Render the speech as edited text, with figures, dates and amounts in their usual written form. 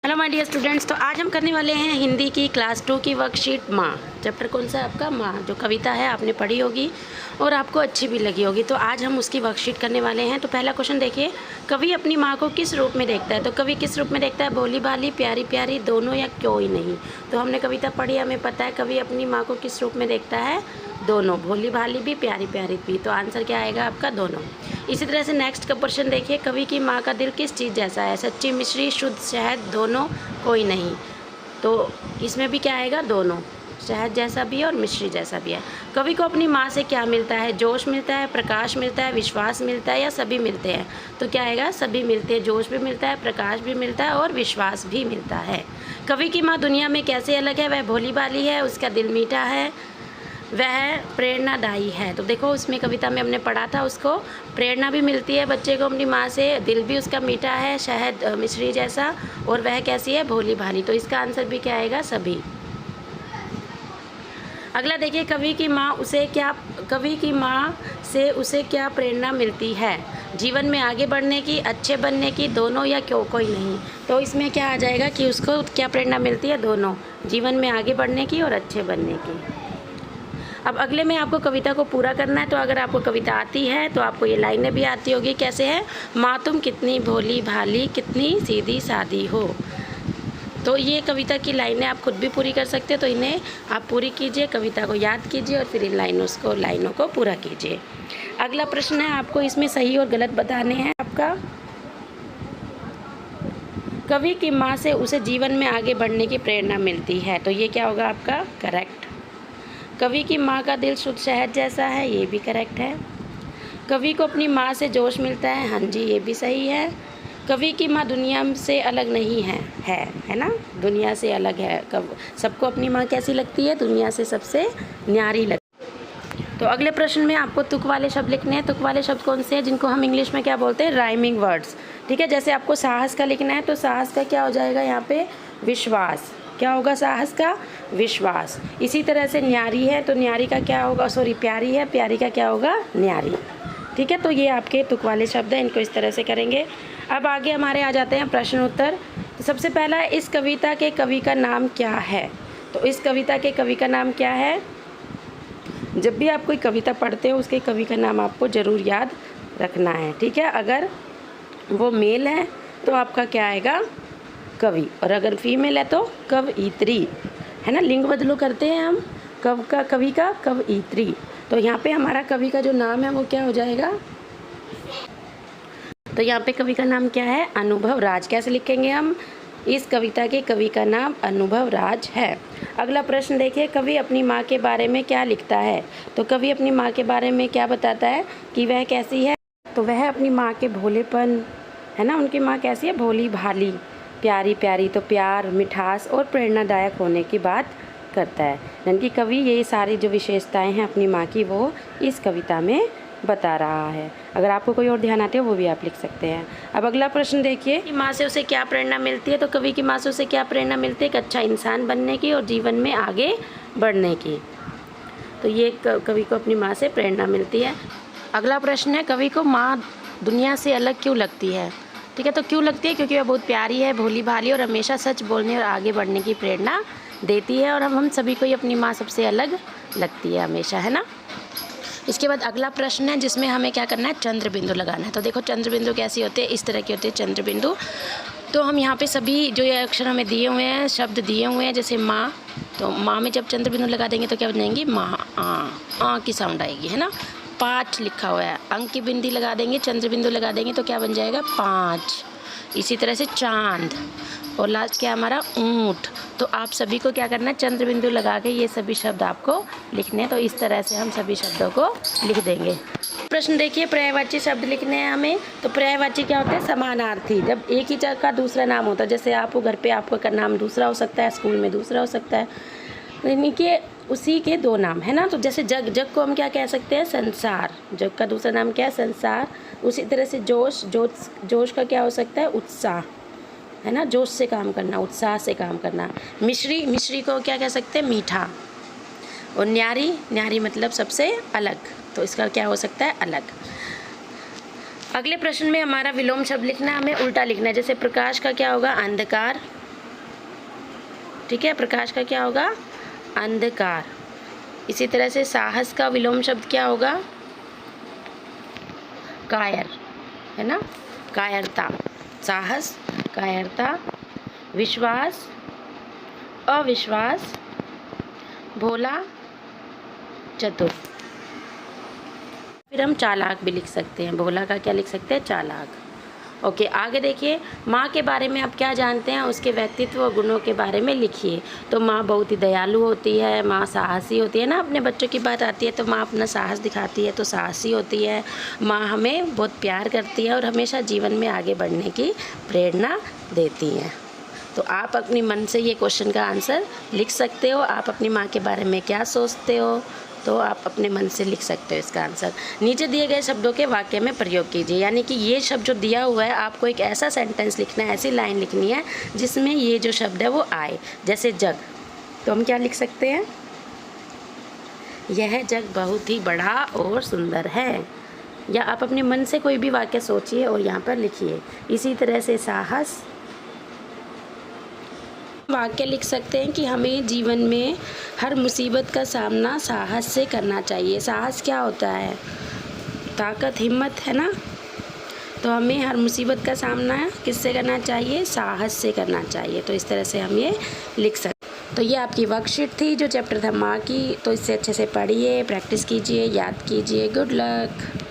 Hello my dear students. तो आज हम करने वाले हैं हिंदी की क्लास 2 की वर्कशीट माँ। चैप्टर कौन सा है आपका? माँ। जो कविता है आपने पढ़ी होगी और आपको अच्छी भी लगी होगी। तो आज हम उसकी वर्कशीट करने वाले हैं। तो पहला क्वेश्चन देखिए, कवि अपनी माँ को किस रूप में देखता है? तो कवि किस रूप में देखता है? भोली भाली, प्यारी प्यारी, दोनों या कोई नहीं? तो हमने कविता पढ़ी, हमें पता है कवि अपनी माँ को किस रूप में देखता है? दोनों। भोली भाली भी, प्यारी प्यारी भी। तो आंसर क्या आएगा आपका? दोनों। इसी तरह से नेक्स्ट का प्रश्न देखिए, कवि की माँ का दिल किस चीज़ जैसा है? सच्ची मिश्री, शुद्ध शहद, दोनों, कोई नहीं? तो इसमें भी क्या आएगा? दोनों। शहद जैसा भी है और मिश्री जैसा भी है। कवि को अपनी माँ से क्या मिलता है? जोश मिलता है, प्रकाश मिलता है, विश्वास मिलता है या सभी मिलते हैं? तो क्या आएगा? सभी मिलते हैं। जोश भी मिलता है, प्रकाश भी मिलता है और विश्वास भी मिलता है। कवि की माँ दुनिया में कैसे अलग है? वह भोली भाली है, उसका दिल मीठा है, वह प्रेरणादायी है। तो देखो उसमें कविता में हमने पढ़ा था, उसको प्रेरणा भी मिलती है बच्चे को अपनी माँ से, दिल भी उसका मीठा है, शहद मिश्री जैसा, और वह कैसी है? भोली भाली। तो इसका आंसर भी क्या आएगा? सभी। अगला देखिए, कवि की माँ से उसे क्या प्रेरणा मिलती है? जीवन में आगे बढ़ने की, अच्छे बनने की, दोनों या क्यों कोई नहीं? तो इसमें क्या आ जाएगा कि उसको क्या प्रेरणा मिलती है? दोनों। जीवन में आगे बढ़ने की और अच्छे बनने की। अब अगले में आपको कविता को पूरा करना है। तो अगर आपको कविता आती है तो आपको ये लाइनें भी आती होगी। कैसे है? माँ तुम कितनी भोली भाली, कितनी सीधी सादी हो। तो ये कविता की लाइनें आप खुद भी पूरी कर सकते हो। तो इन्हें आप पूरी कीजिए, कविता को याद कीजिए और फिर इन लाइनों को पूरा कीजिए। अगला प्रश्न है, आपको इसमें सही और गलत बताने हैं। आपका कवि की माँ से उसे जीवन में आगे बढ़ने की प्रेरणा मिलती है। तो ये क्या होगा आपका? करेक्ट। कवि की माँ का दिल शुद्ध शहद जैसा है, ये भी करेक्ट है। कवि को अपनी माँ से जोश मिलता है, हाँ जी ये भी सही है। कवि की माँ दुनिया से अलग नहीं है ना? दुनिया से अलग है। सबको अपनी माँ कैसी लगती है? दुनिया से सबसे न्यारी लगती है। तो अगले प्रश्न में आपको तुक वाले शब्द लिखने हैं। तुक वाले शब्द कौन से हैं? जिनको हम इंग्लिश में क्या बोलते हैं? Rhyming words. ठीक है, जैसे आपको साहस का लिखना है तो साहस का क्या हो जाएगा यहाँ पे? विश्वास। क्या होगा साहस का? विश्वास। इसी तरह से न्यारी है तो न्यारी का क्या होगा? प्यारी है, प्यारी का क्या होगा? न्यारी। ठीक है, तो ये आपके तुक वाले शब्द हैं, इनको इस तरह से करेंगे। अब आगे हमारे आ जाते हैं प्रश्न उत्तर। तो सबसे पहला, इस कविता के कवि का नाम क्या है? तो इस कविता के कवि का नाम क्या है? जब भी आप कोई कविता पढ़ते हो उसके कवि का नाम आपको ज़रूर याद रखना है। ठीक है, अगर वो मेल है तो आपका क्या आएगा? कवि, और अगर फीमेल है तो कवयित्री, है ना? लिंग बदलो करते हैं हम, कवि का कवयित्री। तो यहाँ पे हमारा कवि का जो नाम है वो क्या हो जाएगा? तो यहाँ पे कवि का नाम क्या है? अनुभव राज। कैसे लिखेंगे हम? इस कविता के कवि का नाम अनुभव राज है। अगला प्रश्न देखिए, कवि अपनी माँ के बारे में क्या लिखता है? तो कवि अपनी माँ के बारे में क्या बताता है कि वह कैसी है? तो वह अपनी माँ के भोलेपन, है ना, उनकी माँ कैसी है? भोली भाली, प्यारी प्यारी, तो प्यार, मिठास और प्रेरणादायक होने की बात करता है। यानी कि कवि ये सारी जो विशेषताएं हैं अपनी माँ की वो इस कविता में बता रहा है। अगर आपको कोई और ध्यान आते हो वो भी आप लिख सकते हैं। अब अगला प्रश्न देखिए, माँ से उसे क्या प्रेरणा मिलती है? तो कवि की माँ से उसे क्या प्रेरणा मिलती है? एक अच्छा इंसान बनने की और जीवन में आगे बढ़ने की। तो ये कवि को अपनी माँ से प्रेरणा मिलती है। अगला प्रश्न है, कवि को माँ दुनिया से अलग क्यों लगती है? ठीक है, तो क्यों लगती है? क्योंकि वह बहुत प्यारी है, भोली भाली और हमेशा सच बोलने और आगे बढ़ने की प्रेरणा देती है। और हम सभी को ही अपनी माँ सबसे अलग लगती है हमेशा, है ना? इसके बाद अगला प्रश्न है जिसमें हमें क्या करना है? चंद्र बिंदु लगाना है। तो देखो चंद्र बिंदु कैसी होते हैं? इस तरह की होती है चंद्र बिंदु। तो हम यहाँ पे सभी जो ये अक्षर हमें दिए हुए हैं, शब्द दिए हुए हैं, जैसे माँ, तो माँ में जब चंद्र बिंदु लगा देंगे तो क्या बन जाएंगी? माँ, आ की साउंड आएगी, है ना? 5 लिखा हुआ है, अंक की बिंदी लगा देंगे, चंद्र बिंदु लगा देंगे तो क्या बन जाएगा? 5। इसी तरह से चांद, और लास्ट क्या हमारा? ऊँट। तो आप सभी को क्या करना है? चंद्र बिंदु लगा के ये सभी शब्द आपको लिखने हैं। तो इस तरह से हम सभी शब्दों को लिख देंगे। प्रश्न देखिए, पर्यायवाची शब्द लिखने हैं हमें। तो पर्यायवाची क्या होते हैं? समानार्थी। जब एक ही जगह का दूसरा नाम होता है, जैसे आप घर पे आपका नाम दूसरा हो सकता है, स्कूल में दूसरा हो सकता है, यानी कि उसी के 2 नाम, है ना? तो जैसे जग को हम क्या कह सकते हैं? संसार। जग का दूसरा नाम क्या है? संसार। उसी तरह से जोश का क्या हो सकता है? उत्साह, है ना? जोश से काम करना, उत्साह से काम करना। मिश्री को क्या कह सकते हैं? मीठा। और न्यारी मतलब सबसे अलग, तो इसका क्या हो सकता है? अलग। अगले प्रश्न में हमारा विलोम शब्द लिखना है, हमें उल्टा लिखना है। जैसे प्रकाश का क्या होगा? अंधकार, ठीक है, प्रकाश का क्या होगा? अंधकार। इसी तरह से साहस का विलोम शब्द क्या होगा? कायर, है ना, कायरता। साहस, कायरता, विश्वास, अविश्वास, भोला, चतुर। फिर हम चालाक भी लिख सकते हैं। भोला का क्या लिख सकते हैं? चालाक। ओके, आगे देखिए, माँ के बारे में आप क्या जानते हैं, उसके व्यक्तित्व और गुणों के बारे में लिखिए। तो माँ बहुत ही दयालु होती है, माँ साहसी होती है ना, अपने बच्चों की बात आती है तो माँ अपना साहस दिखाती है तो साहसी होती है। माँ हमें बहुत प्यार करती है और हमेशा जीवन में आगे बढ़ने की प्रेरणा देती है। तो आप अपनी मन से ये क्वेश्चन का आंसर लिख सकते हो। आप अपनी माँ के बारे में क्या सोचते हो, तो आप अपने मन से लिख सकते हो इसका आंसर। नीचे दिए गए शब्दों के वाक्य में प्रयोग कीजिए, यानी कि ये शब्द जो दिया हुआ है आपको एक ऐसा सेंटेंस लिखना है, ऐसी लाइन लिखनी है जिसमें ये जो शब्द है वो आए। जैसे जग, तो हम क्या लिख सकते हैं? यह जग बहुत ही बड़ा और सुंदर है। या आप अपने मन से कोई भी वाक्य सोचिए और यहाँ पर लिखिए। इसी तरह से साहस, वाक्य लिख सकते हैं कि हमें जीवन में हर मुसीबत का सामना साहस से करना चाहिए। साहस क्या होता है? ताकत, हिम्मत, है ना। तो हमें हर मुसीबत का सामना किससे करना चाहिए? साहस से करना चाहिए। तो इस तरह से हम ये लिख सकते हैं। तो ये आपकी वर्कशीट थी जो चैप्टर था माँ की। तो इससे अच्छे से पढ़िए, प्रैक्टिस कीजिए, याद कीजिए। Good luck.